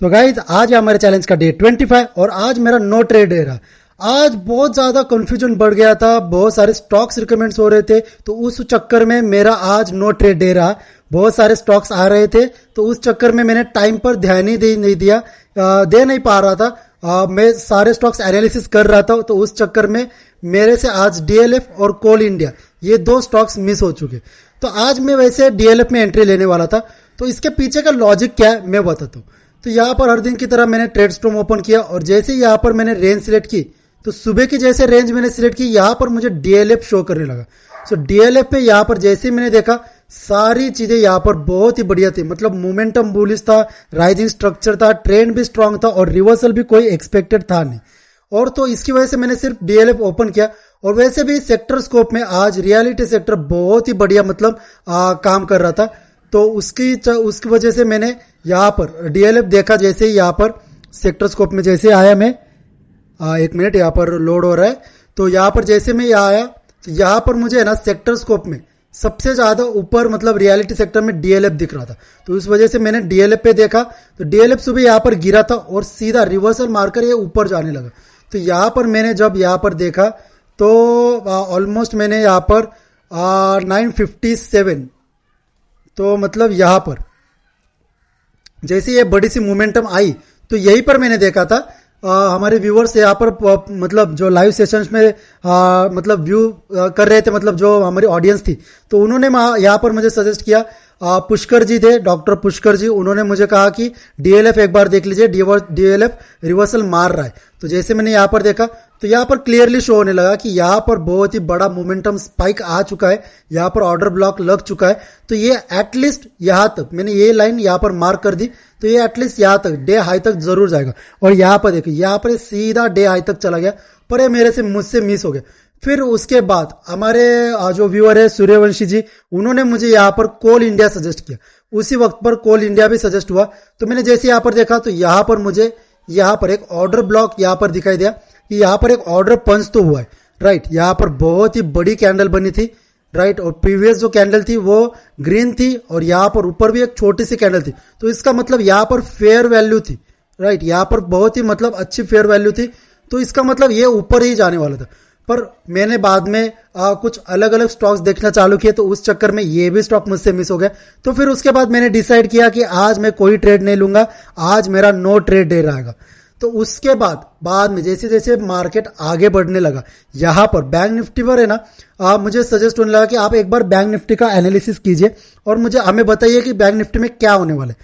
So guys आज है हमारे चैलेंज का डे 25 और आज मेरा नो ट्रेड डे रहा। आज बहुत ज्यादा कंफ्यूजन बढ़ गया था, बहुत सारे स्टॉक्स रिकमेंड्स हो रहे थे, तो उस चक्कर में मेरा आज नो ट्रेड डे रहा। बहुत सारे स्टॉक्स आ रहे थे तो उस चक्कर में मैंने टाइम पर ध्यान ही नहीं दिया, दे नहीं पा रहा था। मैं सारे स्टॉक्स एनालिसिस कर रहा था तो उस चक्कर में मेरे से आज डीएलएफ और कोल इंडिया ये दो स्टॉक्स मिस हो चुके। तो आज मैं वैसे डीएलएफ में एंट्री लेने वाला था, तो इसके पीछे का लॉजिक क्या है मैं बताता हूँ। तो यहाँ पर हर दिन की तरह मैंने ट्रेड स्टॉर्म ओपन किया और जैसे ही यहाँ पर मैंने रेंज सिलेक्ट की तो सुबह की जैसे रेंज मैंने सिलेक्ट की यहाँ पर मुझे डीएलएफ शो करने लगा। सो डीएलएफ पे यहाँ पर जैसे ही मैंने देखा सारी चीजें यहाँ पर बहुत ही बढ़िया थी, मतलब मोमेंटम बुलिश था, राइजिंग स्ट्रक्चर था, ट्रेंड भी स्ट्रांग था और रिवर्सल भी कोई एक्सपेक्टेड था नहीं। और तो इसकी वजह से मैंने सिर्फ डीएलएफ ओपन किया। और वैसे भी सेक्टर स्कोप में आज रियलिटी सेक्टर बहुत ही बढ़िया मतलब काम कर रहा था, तो उसकी वजह से मैंने यहाँ पर डीएलएफ देखा। जैसे ही यहाँ पर सेक्टर स्कोप में जैसे आया मैं, एक मिनट यहाँ पर लोड हो रहा है, तो यहाँ पर जैसे मैं यहाँ आया तो यहाँ पर मुझे है ना सेक्टर स्कोप में सबसे ज्यादा ऊपर मतलब रियलिटी सेक्टर में डीएलएफ दिख रहा था, तो उस वजह से मैंने डीएलएफ पे देखा। तो डीएलएफ सुबह यहाँ पर गिरा था और सीधा रिवर्सल मारकर ये ऊपर जाने लगा। तो यहाँ पर मैंने जब यहाँ पर देखा तो ऑलमोस्ट मैंने यहाँ पर 957, तो मतलब यहाँ पर जैसे ये बड़ी सी मोमेंटम आई तो यहीं पर मैंने देखा था। हमारे व्यूअर्स यहाँ पर मतलब जो लाइव सेशंस में मतलब व्यू कर रहे थे, मतलब जो हमारी ऑडियंस थी, तो उन्होंने यहाँ पर मुझे सजेस्ट किया। पुष्कर जी थे, डॉक्टर पुष्कर जी, उन्होंने मुझे कहा कि डीएलएफ एक बार देख लीजिए, डीएलएफ रिवर्सल मार रहा है। तो जैसे मैंने यहाँ पर देखा तो यहाँ पर क्लियरली शो होने लगा कि यहाँ पर बहुत ही बड़ा मोमेंटम स्पाइक आ चुका है, यहाँ पर ऑर्डर ब्लॉक लग चुका है। तो ये एटलीस्ट यहाँ तक मैंने ये लाइन यहाँ पर मार्क कर दी, तो ये एटलीस्ट यहाँ तक डे हाई तक जरूर जाएगा। और यहाँ पर देखो यहाँ पर सीधा डे हाई तक चला गया, पर ये मुझसे मिस हो गया। फिर उसके बाद हमारे जो व्यूअर है सूर्यवंशी जी, उन्होंने मुझे यहाँ पर कोल इंडिया सजेस्ट किया। उसी वक्त पर कोल इंडिया भी सजेस्ट हुआ, तो मैंने जैसे यहाँ पर देखा तो यहाँ पर मुझे यहाँ पर एक ऑर्डर ब्लॉक यहाँ पर दिखाई दिया कि यहाँ पर एक ऑर्डर पंच तो हुआ है, राइट। यहाँ पर बहुत ही बड़ी कैंडल बनी थी, राइट, और प्रीवियस जो कैंडल थी वो ग्रीन थी और यहाँ पर ऊपर भी एक छोटी सी कैंडल थी, तो इसका मतलब यहाँ पर फेयर वैल्यू थी, राइट। यहाँ पर बहुत ही मतलब अच्छी फेयर वैल्यू थी, तो इसका मतलब ये ऊपर ही जाने वाला था। पर मैंने बाद में कुछ अलग अलग स्टॉक्स देखना चालू किए, तो उस चक्कर में ये भी स्टॉक मुझसे मिस हो गया। तो फिर उसके बाद मैंने डिसाइड किया कि आज मैं कोई ट्रेड नहीं लूंगा, आज मेरा नो ट्रेड डे रहेगा। तो उसके बाद में जैसे जैसे मार्केट आगे बढ़ने लगा, यहाँ पर बैंक निफ्टी पर है ना मुझे सजेस्ट होने लगा कि आप एक बार बैंक निफ्टी का एनालिसिस कीजिए और मुझे हमें बताइए कि बैंक निफ्टी में क्या होने वाला है।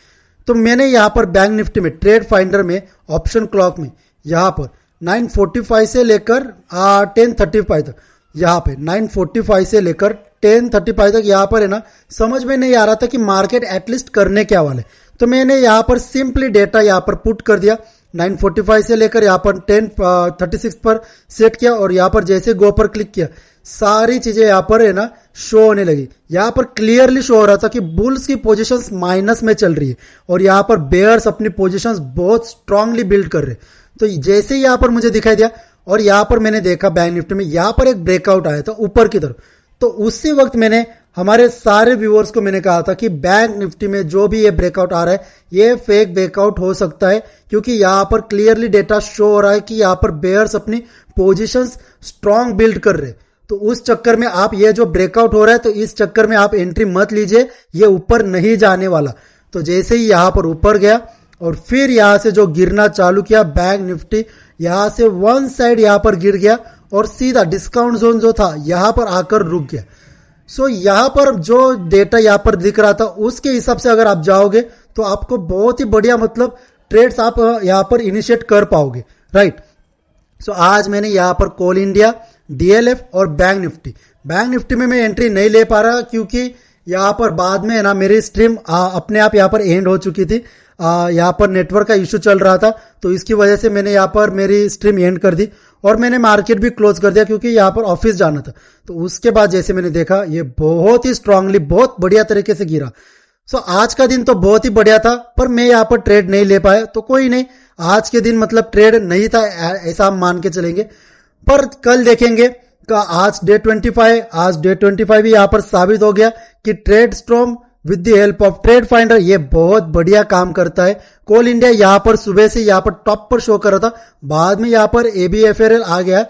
तो मैंने यहाँ पर बैंक निफ्टी में ट्रेड फाइंडर में ऑप्शन क्लॉक में यहाँ पर 945 से लेकर 1035 तक, यहाँ पे 945 से लेकर 1035 तक यहाँ पर है ना समझ में नहीं आ रहा था कि मार्केट एटलीस्ट करने क्या वाले। तो मैंने यहाँ पर सिंपली डेटा यहाँ पर पुट कर दिया, 945 से लेकर यहाँ पर 1036 पर सेट किया और यहाँ पर जैसे गो पर क्लिक किया सारी चीजें यहाँ पर है ना शो होने लगी। यहाँ पर क्लियरली शो हो रहा था कि बुल्स की पोजीशंस माइनस में चल रही है और यहाँ पर बेयर्स अपनी पोजीशंस बहुत स्ट्रांगली बिल्ड कर रहे हैं। तो जैसे ही यहाँ पर मुझे दिखाई दिया और यहाँ पर मैंने देखा बैंक निफ्टी में यहाँ पर एक ब्रेकआउट आया था ऊपर की तरफ, तो उसी वक्त मैंने हमारे सारे व्यूअर्स को मैंने कहा था कि बैंक निफ्टी में जो भी ये ब्रेकआउट आ रहा है ये फेक ब्रेकआउट हो सकता है, क्योंकि यहाँ पर क्लियरली डेटा शो हो रहा है कि यहाँ पर बेयर्स अपनी पोजीशंस स्ट्रांग बिल्ड कर रहे हैं। तो उस चक्कर में आप ये जो ब्रेकआउट हो रहा है तो इस चक्कर में आप एंट्री मत लीजिए, ये ऊपर नहीं जाने वाला। तो जैसे ही यहाँ पर ऊपर गया और फिर यहां से जो गिरना चालू किया बैंक निफ्टी, यहां से वन साइड यहां पर गिर गया और सीधा डिस्काउंट जोन जो था यहां पर आकर रुक गया। सो यहां पर जो डेटा यहां पर दिख रहा था उसके हिसाब से अगर आप जाओगे तो आपको बहुत ही बढ़िया मतलब ट्रेड्स आप यहां पर इनिशिएट कर पाओगे, राइट। सो आज मैंने यहां पर कोल इंडिया, डीएलएफ और बैंक निफ्टी में मैं एंट्री नहीं ले पा रहा, क्योंकि यहाँ पर बाद में है ना मेरी स्ट्रीम अपने आप यहाँ पर एंड हो चुकी थी। यहाँ पर नेटवर्क का इशू चल रहा था, तो इसकी वजह से मैंने यहाँ पर मेरी स्ट्रीम एंड कर दी और मैंने मार्केट भी क्लोज कर दिया, क्योंकि यहाँ पर ऑफिस जाना था। तो उसके बाद जैसे मैंने देखा ये बहुत ही स्ट्रांगली बहुत बढ़िया तरीके से गिरा। सो आज का दिन तो बहुत ही बढ़िया था, पर मैं यहाँ पर ट्रेड नहीं ले पाया, तो कोई नहीं, आज के दिन मतलब ट्रेड नहीं था ऐसा हम मान के चलेंगे। पर कल देखेंगे का आज डे 25 भी यहाँ पर साबित हो गया कि trade storm with the help of trade finder. ये बहुत बढ़िया काम करता है। कोल इंडिया यहाँ पर सुबह से यहाँ पर टॉप पर शो कर रहा था, बाद में यहाँ पर ABFRL आ गया,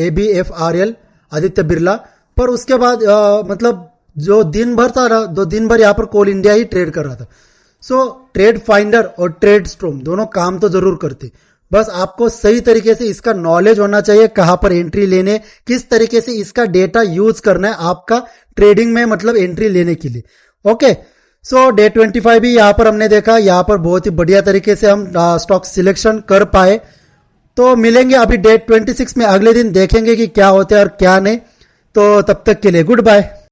ABFRL आदित्य बिरला, पर उसके बाद मतलब जो दिन भर था ना, 2 दिन भर यहाँ पर कोल इंडिया ही ट्रेड कर रहा था। सो ट्रेड फाइंडर और ट्रेड स्टॉर्म दोनों काम तो जरूर करते, बस आपको सही तरीके से इसका नॉलेज होना चाहिए, कहां पर एंट्री लेने, किस तरीके से इसका डेटा यूज करना है आपका ट्रेडिंग में, मतलब एंट्री लेने के लिए। ओके, सो डे 25 भी यहां पर हमने देखा, यहां पर बहुत ही बढ़िया तरीके से हम स्टॉक सिलेक्शन कर पाए। तो मिलेंगे अभी डे 26 में, अगले दिन देखेंगे कि क्या होता है और क्या नहीं। तो तब तक के लिए गुड बाय।